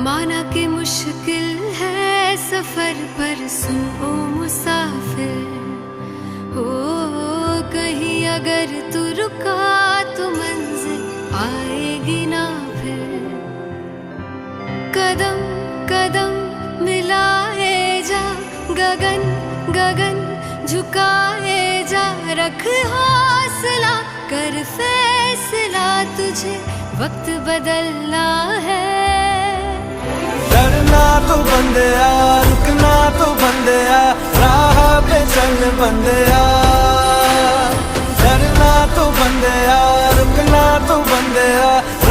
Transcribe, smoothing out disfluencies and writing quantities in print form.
माना कि मुश्किल है सफर पर सुन ओ मुसाफिर, हो कहीं अगर तू रुका तो मंजिल आएगी ना फिर। कदम कदम मिलाए जा, गगन गगन झुकाए जा, रख हौसला कर फैसला, तुझे वक्त बदलना है। डरना तो बंदया, रुकना तो बंदया, राह पे चल बंदया।